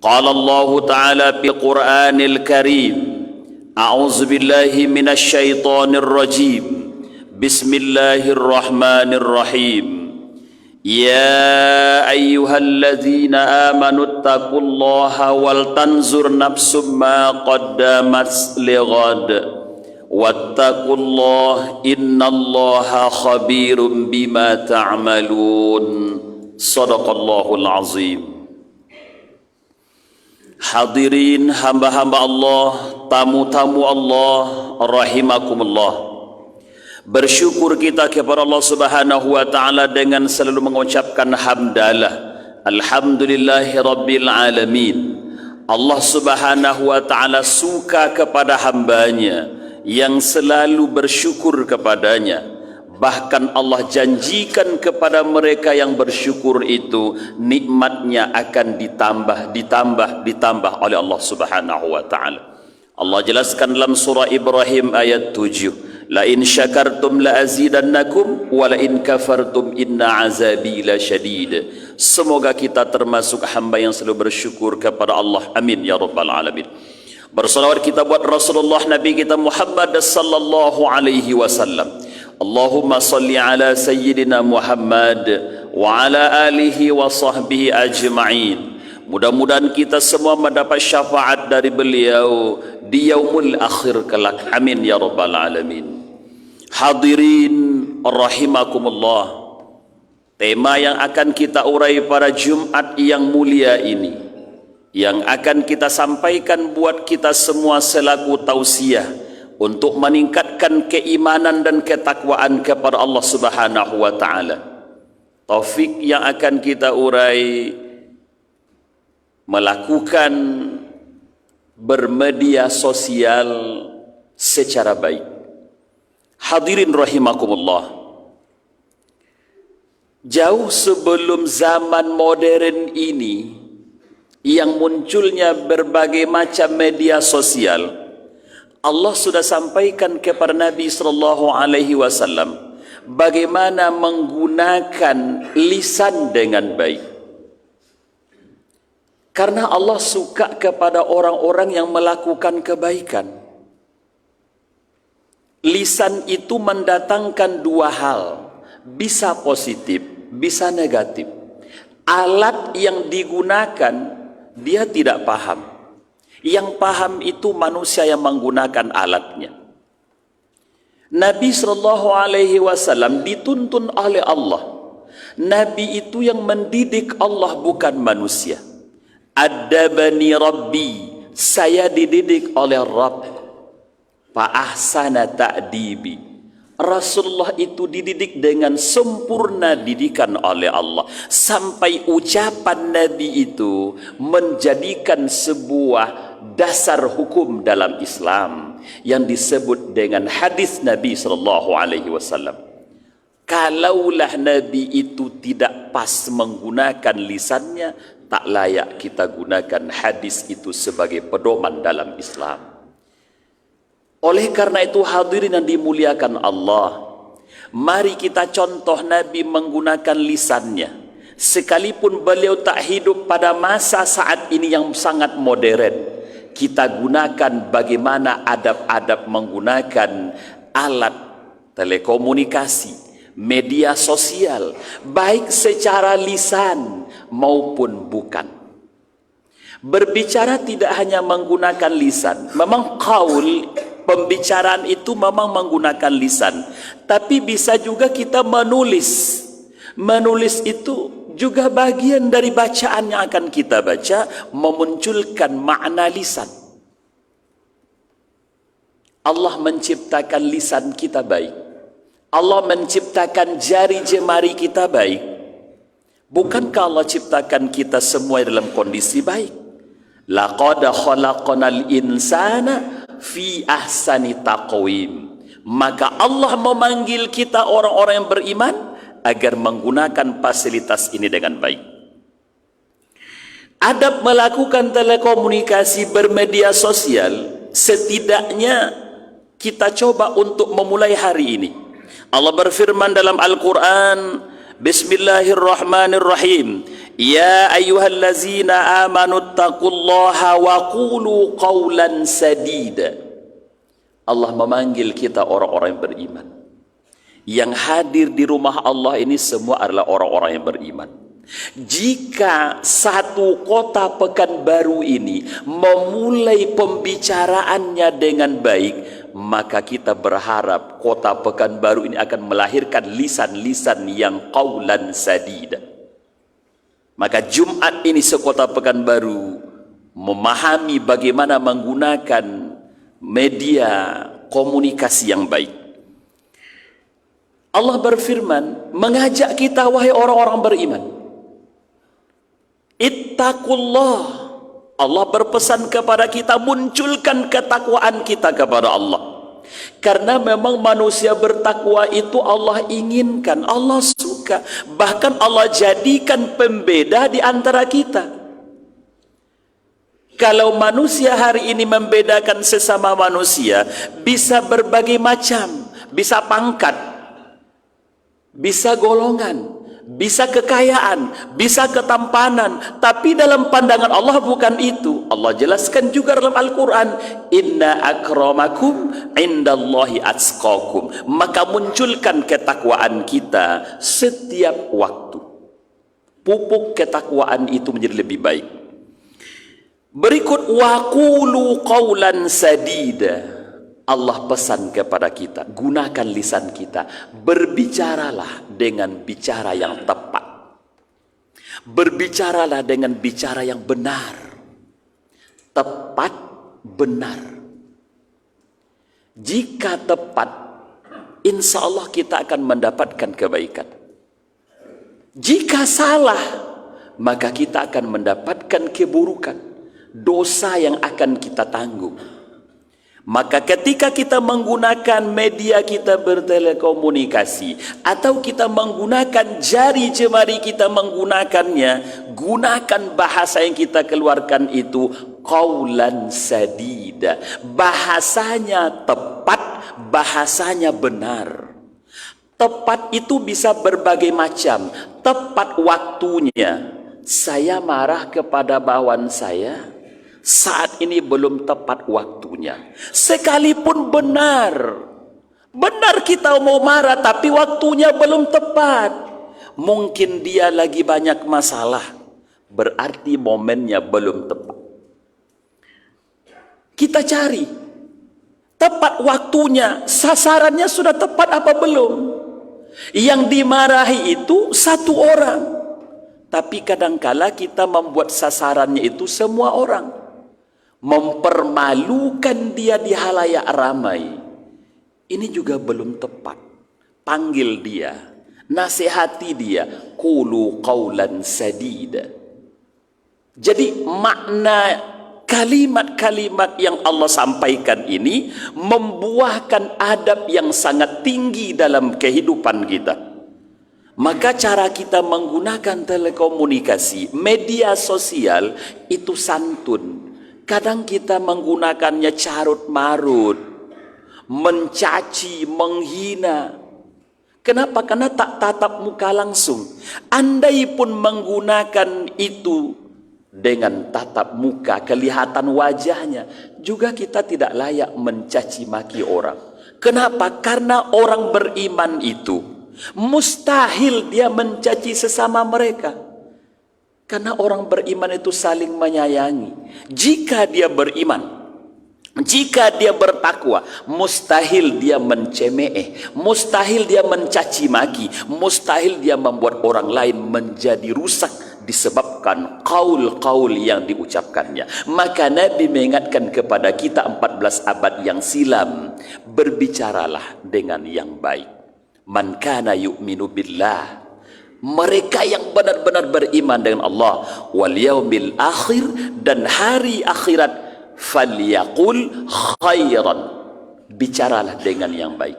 قال الله تعالى في القرآن الكريم أعوذ بالله من الشيطان الرجيم بسم الله الرحمن الرحيم يا أيها الذين آمنوا اتقوا الله ولتنظر نفس ما قدمت لغد واتقوا الله إن الله خبير بما تعملون صدق الله العظيم. Hadirin hamba-hamba Allah, tamu-tamu Allah, rahimakumullah. Bersyukur kita kepada Allah Subhanahu wa taala dengan selalu mengucapkan hamdalah. Alhamdulillahi rabbil alamin. Allah Subhanahu wa taala suka kepada hambanya yang selalu bersyukur kepadanya. Bahkan Allah janjikan kepada mereka yang bersyukur itu nikmatnya akan ditambah oleh Allah Subhanahu wa taala. Allah jelaskan dalam surah Ibrahim ayat 7, la in syakartum la azidannakum wa la in kafartum inna azabi lasyadid. Semoga kita termasuk hamba yang selalu bersyukur kepada Allah. Amin ya rabbal alamin. Bersalawat kita buat Rasulullah Nabi kita Muhammad sallallahu alaihi wasallam. Allahumma salli ala sayyidina Muhammad wa ala alihi wa sahbihi ajma'in. Mudah-mudahan kita semua mendapat syafaat dari beliau di yaumul akhir kelak. Amin ya rabbal alamin. Hadirin rahimakumullah. Tema yang akan kita urai pada Jumat yang mulia ini, yang akan kita sampaikan buat kita semua selaku tausiah untuk meningkatkan keimanan dan ketakwaan kepada Allah Subhanahu wa taala. Taufik yang akan kita urai melakukan bermedia sosial secara baik. Hadirin rahimakumullah. Jauh sebelum zaman modern ini yang munculnya berbagai macam media sosial, Allah sudah sampaikan kepada Nabi sallallahu alaihi wasallam bagaimana menggunakan lisan dengan baik. Karena Allah suka kepada orang-orang yang melakukan kebaikan. Lisan itu mendatangkan dua hal, bisa positif, bisa negatif. Alat yang digunakan dia tidak paham. Yang paham itu manusia yang menggunakan alatnya. Nabi sallallahu alaihi wasallam dituntun oleh Allah. Nabi itu yang mendidik Allah, bukan manusia. Adabani Rabbi, saya dididik oleh Rabb. Fa ahsana ta'dibi. Rasulullah itu dididik dengan sempurna didikan oleh Allah, sampai ucapan Nabi itu menjadikan sebuah dasar hukum dalam Islam yang disebut dengan hadis Nabi sallallahu alaihi wasallam. Kalaulah Nabi itu tidak pas menggunakan lisannya, tak layak kita gunakan hadis itu sebagai pedoman dalam Islam. Oleh karena itu hadirin yang dimuliakan Allah, mari kita contoh Nabi menggunakan lisannya. Sekalipun beliau tak hidup pada masa saat ini yang sangat modern, kita gunakan bagaimana adab-adab menggunakan alat telekomunikasi, media sosial, baik secara lisan maupun bukan. Berbicara tidak hanya menggunakan lisan, memang qaul, pembicaraan itu memang menggunakan lisan, tapi bisa juga kita menulis. Menulis itu juga bagian dari bacaan yang akan kita baca, memunculkan makna lisan. Allah menciptakan lisan kita baik. Allah menciptakan jari jemari kita baik. Bukankah Allah ciptakan kita semua dalam kondisi baik? Laqad khalaqnal insana fi ahsani taqwim. Maka Allah memanggil kita orang-orang yang beriman agar menggunakan fasilitas ini dengan baik. Adab melakukan telekomunikasi bermedia sosial, setidaknya kita coba untuk memulai hari ini. Allah berfirman dalam Al-Quran, Bismillahirrahmanirrahim, Ya ayyuhallazina amanu taqullaha wa qulu qawlan sadida. Allah memanggil kita orang-orang yang beriman. Yang hadir di rumah Allah ini semua adalah orang-orang yang beriman. Jika satu kota Pekanbaru ini memulai pembicaraannya dengan baik, maka kita berharap kota Pekanbaru ini akan melahirkan lisan-lisan yang qaulan sadida. Maka Jumat ini sekota Pekanbaru memahami bagaimana menggunakan media komunikasi yang baik. Allah berfirman mengajak kita, wahai orang-orang beriman, ittaqullah. Allah berpesan kepada kita, munculkan ketakwaan kita kepada Allah. Karena memang manusia bertakwa itu Allah inginkan, Allah suka. Bahkan Allah jadikan pembeda di antara kita. Kalau manusia hari ini membedakan sesama manusia, bisa berbagai macam, bisa pangkat, bisa golongan, bisa kekayaan, bisa ketampanan, tapi dalam pandangan Allah bukan itu. Allah jelaskan juga dalam Al-Quran, inna akramakum indallahi atqakum. Maka munculkan ketakwaan kita setiap waktu. Pupuk ketakwaan itu menjadi lebih baik. Berikut waqulu qawlan sadida. Allah pesan kepada kita, gunakan lisan kita, berbicaralah dengan bicara yang tepat, berbicaralah dengan bicara yang benar, tepat, benar. Jika tepat, insya Allah kita akan mendapatkan kebaikan. Jika salah, maka kita akan mendapatkan keburukan, dosa yang akan kita tanggung. Maka ketika kita menggunakan media kita bertelekomunikasi, atau kita menggunakan jari jemari kita menggunakannya, gunakan bahasa yang kita keluarkan itu qaulan sadida. Bahasanya tepat, bahasanya benar. Tepat itu bisa berbagai macam. Tepat waktunya. Saya marah kepada bawahan saya, saat ini belum tepat waktunya. Sekalipun benar kita mau marah, tapi waktunya belum tepat. Mungkin dia lagi banyak masalah, berarti momennya belum tepat. Kita cari tepat waktunya, sasarannya sudah tepat apa belum. Yang dimarahi itu satu orang, tapi kadangkala kita membuat sasarannya itu semua orang. Mempermalukan dia di halayak ramai, ini juga belum tepat. Panggil dia, nasihati dia, qulu qawlan sadida. Jadi makna kalimat-kalimat yang Allah sampaikan ini membuahkan adab yang sangat tinggi dalam kehidupan kita. Maka cara kita menggunakan telekomunikasi, media sosial itu santun. Kadang kita menggunakannya carut marut, mencaci, menghina. Kenapa? Karena tak tatap muka langsung. Andai pun menggunakan itu dengan tatap muka, kelihatan wajahnya, juga kita tidak layak mencaci maki orang. Kenapa? Karena orang beriman itu mustahil dia mencaci sesama mereka. Karena orang beriman itu saling menyayangi. Jika dia beriman, jika dia bertakwa, mustahil dia mencemeh, mustahil dia mencaci maki, mustahil dia membuat orang lain menjadi rusak disebabkan qaul-qaul yang diucapkannya. Maka Nabi mengingatkan kepada kita 14 abad yang silam, berbicaralah dengan yang baik. Man kana yu'minu billah, mereka yang benar-benar beriman dengan Allah wal yaumil akhir, dan hari akhirat, falyaqul khairan, bicaralah dengan yang baik.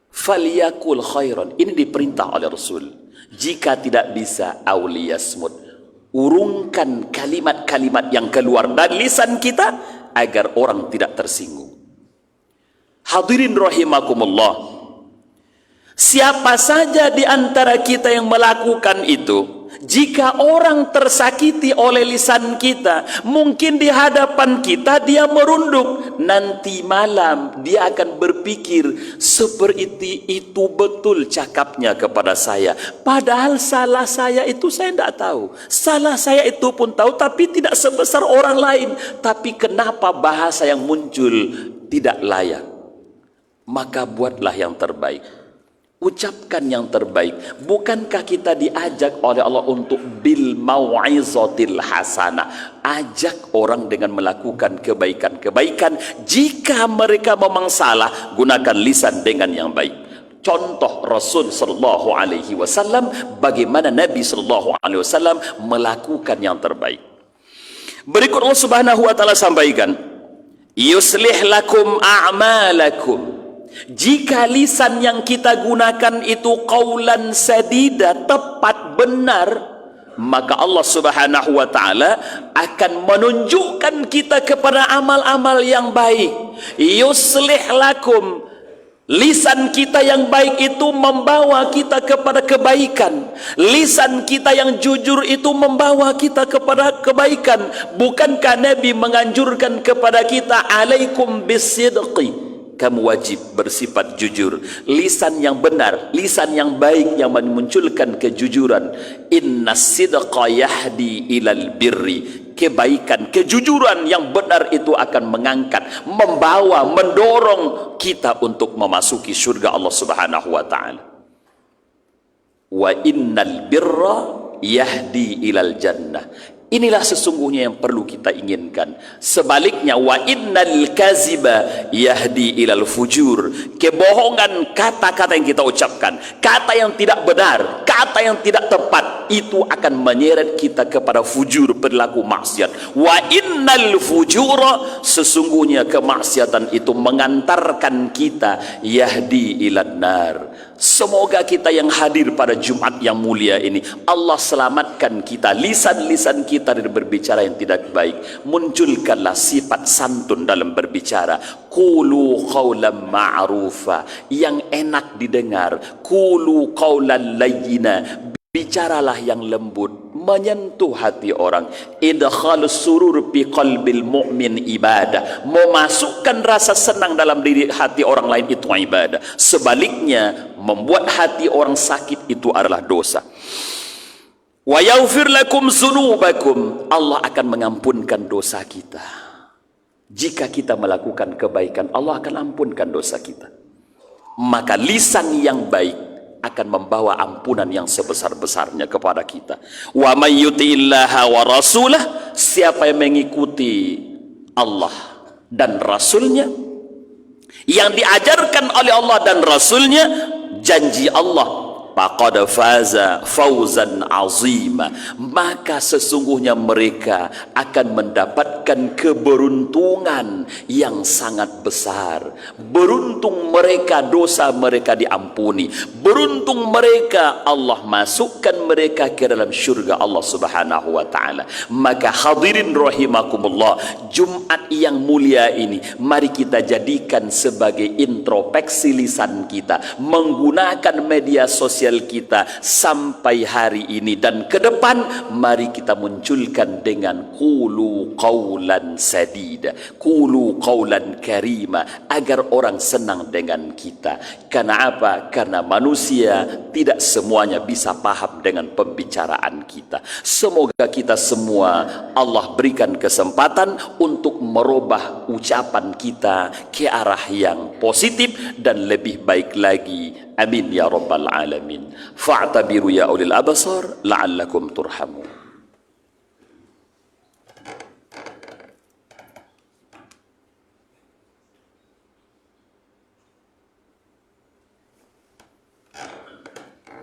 Falyaqul khairan, ini diperintah oleh Rasul. Jika tidak bisa, auliyasmut, urungkan kalimat-kalimat yang keluar dari lisan kita agar orang tidak tersinggung. Hadirin rahimakumullah, siapa saja di antara kita yang melakukan itu, Jika orang tersakiti oleh lisan kita, mungkin di hadapan kita dia merunduk. Nanti malam dia akan berpikir, seperti itu betul cakapnya kepada saya. Padahal salah saya itu saya tidak tahu. Salah saya itu pun tahu, tapi tidak sebesar orang lain. Tapi kenapa bahasa yang muncul tidak layak? Maka buatlah yang terbaik. Ucapkan yang terbaik. Bukankah kita diajak oleh Allah untuk bil mau'izatil hasanah? Ajak orang dengan melakukan kebaikan-kebaikan. Jika mereka memang salah, gunakan lisan dengan yang baik. Contoh Rasul sallallahu alaihi wasallam, bagaimana Nabi sallallahu alaihi wasallam melakukan yang terbaik. Berikut Allah Subhanahu wa taala sampaikan, yuslih lakum a'malakum. Jika lisan yang kita gunakan itu qaulan sadida, tepat, benar, maka Allah Subhanahu wa taala akan menunjukkan kita kepada amal-amal yang baik. Yuslih lakum, lisan kita yang baik itu membawa kita kepada kebaikan. Lisan kita yang jujur itu membawa kita kepada kebaikan. Bukankah Nabi menganjurkan kepada kita, alaikum bisidqi, kamu wajib bersifat jujur. Lisan yang benar, lisan yang baik yang memunculkan kejujuran. Inna sidqa yahdi ilal birri. Kebaikan, kejujuran yang benar itu akan mengangkat, membawa, mendorong kita untuk memasuki surga Allah Subhanahu wa taala. Wa innal birra yahdi ilal jannah. Inilah sesungguhnya yang perlu kita inginkan. Sebaliknya, wa innal kaziba yahdi ilal fujur. Kebohongan, kata-kata yang kita ucapkan, kata yang tidak benar, kata yang tidak tepat, itu akan menyeret kita kepada fujur, perilaku maksiat. Wa innal fujura, sesungguhnya kemaksiatan itu mengantarkan kita yahdi ilan nar. Semoga kita yang hadir pada Jumat yang mulia ini, Allah selamatkan kita, lisan-lisan kita dari berbicara yang tidak baik. Munculkanlah sifat santun dalam berbicara. Qulu qawlan ma'rufa, yang enak didengar. Qulu qawlan layyina, bicaralah yang lembut, menyentuh hati orang. Idkhalus surur fi qalbil mu'min ibadah, memasukkan rasa senang dalam diri hati orang lain itu ibadah. Sebaliknya, membuat hati orang sakit itu adalah dosa. Wa yaghfir lakum dzunubakum, Allah akan mengampunkan dosa kita. Jika kita melakukan kebaikan, Allah akan ampunkan dosa kita. Maka lisan yang baik akan membawa ampunan yang sebesar-besarnya kepada kita. Wa may yuti'illaha wa rasulah, siapa yang mengikuti Allah dan Rasulnya, yang diajarkan oleh Allah dan Rasulnya, janji Allah, faqad faza fawzan azima, maka sesungguhnya mereka akan mendapatkan keberuntungan yang sangat besar. Beruntung mereka, dosa mereka diampuni. Beruntung mereka, Allah masukkan mereka ke dalam syurga Allah Subhanahu wa taala. Maka hadirin rahimakumullah, Jumat yang mulia ini mari kita jadikan sebagai introspeksi lisan kita, menggunakan media sosial kita sampai hari ini dan ke depan. Mari kita munculkan dengan qulu qawlan sadida, qulu qawlan karima, agar orang senang dengan kita. Karena apa? Karena manusia tidak semuanya bisa paham dengan pembicaraan kita. Semoga kita semua Allah berikan kesempatan untuk merubah ucapan kita ke arah yang positif dan lebih baik lagi. Amin ya rabbal alamin. Fa'tabiru ya ulil absar la'allakum turhamun.